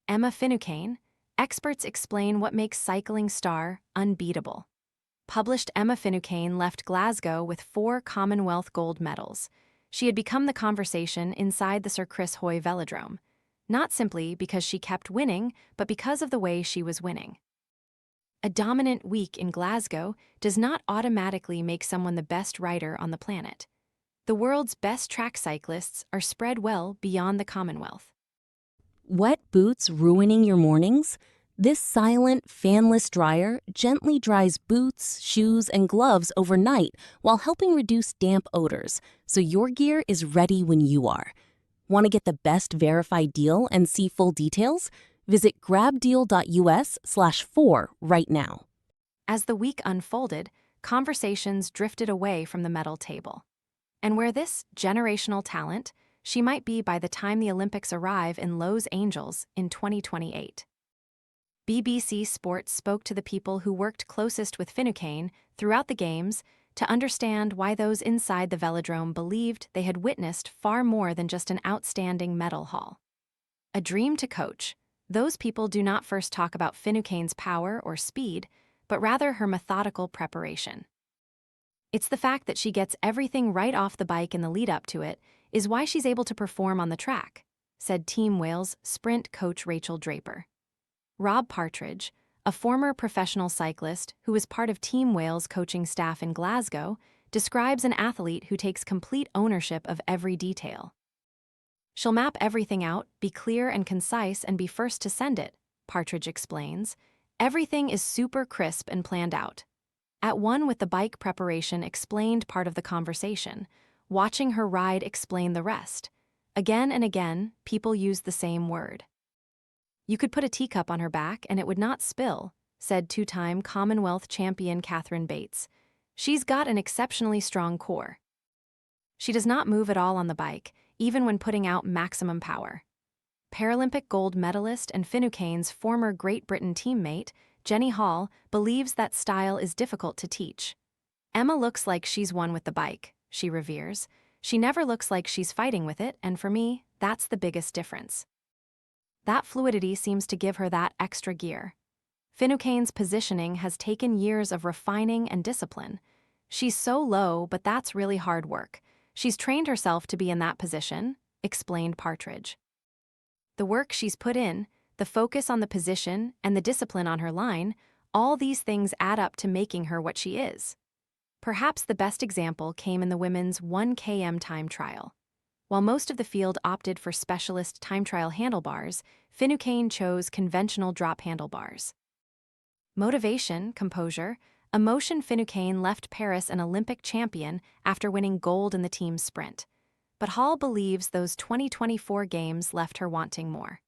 Emma Finucane, experts explain what makes cycling star unbeatable. Published Emma Finucane left Glasgow with 4 Commonwealth gold medals. She had become the conversation inside the Sir Chris Hoy Velodrome, not simply because she kept winning, but because of the way she was winning. A dominant week in Glasgow does not automatically make someone the best rider on the planet. The world's best track cyclists are spread well beyond the Commonwealth. Wet boots ruining your mornings? This silent, fanless dryer gently dries boots, shoes, and gloves overnight while helping reduce damp odors, so your gear is ready when you are. Want to get the best verified deal and see full details? Visit grabdeal.us/4 right now. As the week unfolded, conversations drifted away from the medal table. And where this generational talent, she might be by the time the Olympics arrive in Los Angeles in 2028. BBC Sports spoke to the people who worked closest with Finucane throughout the Games to understand why those inside the velodrome believed they had witnessed far more than just an outstanding medal haul. A dream to coach, those people do not first talk about Finucane's power or speed, but rather her methodical preparation. It's the fact that she gets everything right off the bike in the lead up to it is why she's able to perform on the track, said Team Wales sprint coach Rachel Draper. Rob Partridge, a former professional cyclist who was part of Team Wales' coaching staff in Glasgow, describes an athlete who takes complete ownership of every detail. She'll map everything out, be clear and concise, and be first to send it, Partridge explains. Everything is super crisp and planned out. At one with the bike preparation explained part of the conversation. Watching her ride explained the rest. Again and again, people used the same word. You could put a teacup on her back and it would not spill, said 2-time Commonwealth champion Catherine Bates. She's got an exceptionally strong core. She does not move at all on the bike, even when putting out maximum power. Paralympic gold medalist and Finucane's former Great Britain teammate, Jenny Hall, believes that style is difficult to teach. Emma looks like she's one with the bike, she reveres. She never looks like she's fighting with it, and for me, that's the biggest difference. That fluidity seems to give her that extra gear. Finucane's positioning has taken years of refining and discipline. She's so low, but that's really hard work. She's trained herself to be in that position, explained Partridge. The work she's put in, the focus on the position, and the discipline on her line, all these things add up to making her what she is. Perhaps the best example came in the women's 1 km time trial. While most of the field opted for specialist time trial handlebars, Finucane chose conventional drop handlebars. Motivation, composure, emotion. Finucane left Paris an Olympic champion after winning gold in the team sprint. But Hall believes those 2024 Games left her wanting more.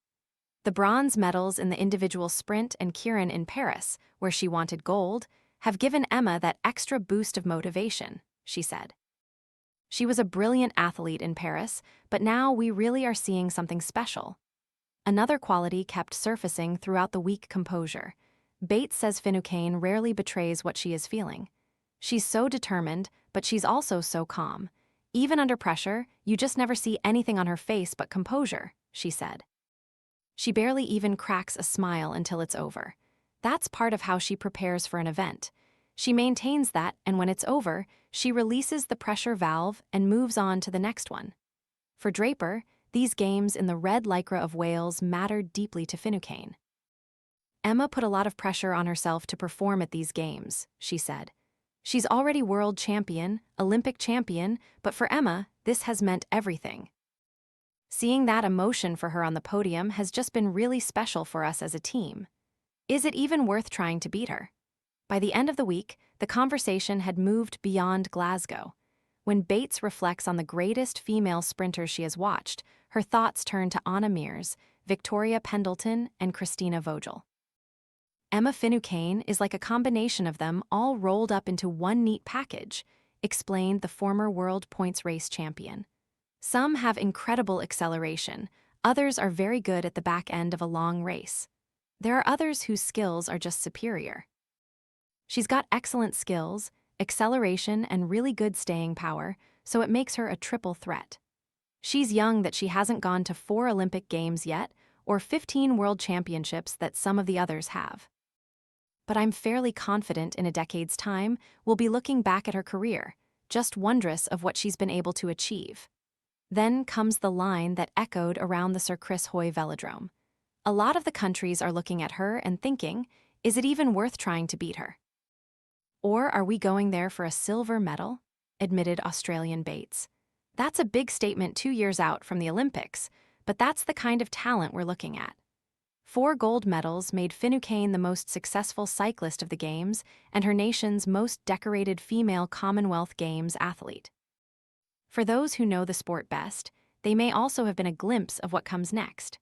The bronze medals in the individual sprint and Kieran in Paris, where she wanted gold, have given Emma that extra boost of motivation, she said. She was a brilliant athlete in Paris, but now we really are seeing something special. Another quality kept surfacing throughout the week: composure. Bates says Finucane rarely betrays what she is feeling. She's so determined, but she's also so calm. Even under pressure, you just never see anything on her face but composure, she said. She barely even cracks a smile until it's over. That's part of how she prepares for an event. She maintains that, and when it's over, she releases the pressure valve and moves on to the next one. For Draper, these games in the red lycra of Wales mattered deeply to Finucane. Emma put a lot of pressure on herself to perform at these games, she said. She's already world champion, Olympic champion, but for Emma, this has meant everything. Seeing that emotion for her on the podium has just been really special for us as a team. Is it even worth trying to beat her? By the end of the week, the conversation had moved beyond Glasgow. When Bates reflects on the greatest female sprinters she has watched, her thoughts turn to Anna Meares, Victoria Pendleton, and Christina Vogel. Emma Finucane is like a combination of them all rolled up into one neat package, explained the former world points race champion. Some have incredible acceleration, others are very good at the back end of a long race. There are others whose skills are just superior. She's got excellent skills, acceleration, and really good staying power, so it makes her a triple threat. She's young that she hasn't gone to 4 Olympic Games yet, or 15 world championships that some of the others have. But I'm fairly confident in a decade's time we'll be looking back at her career, just wondrous of what she's been able to achieve. Then comes the line that echoed around the Sir Chris Hoy Velodrome. A lot of the countries are looking at her and thinking, is it even worth trying to beat her? Or are we going there for a silver medal? Admitted Australian Bates. That's a big statement 2 years out from the Olympics, but that's the kind of talent we're looking at. 4 gold medals made Finucane the most successful cyclist of the Games and her nation's most decorated female Commonwealth Games athlete. For those who know the sport best, they may also have been a glimpse of what comes next.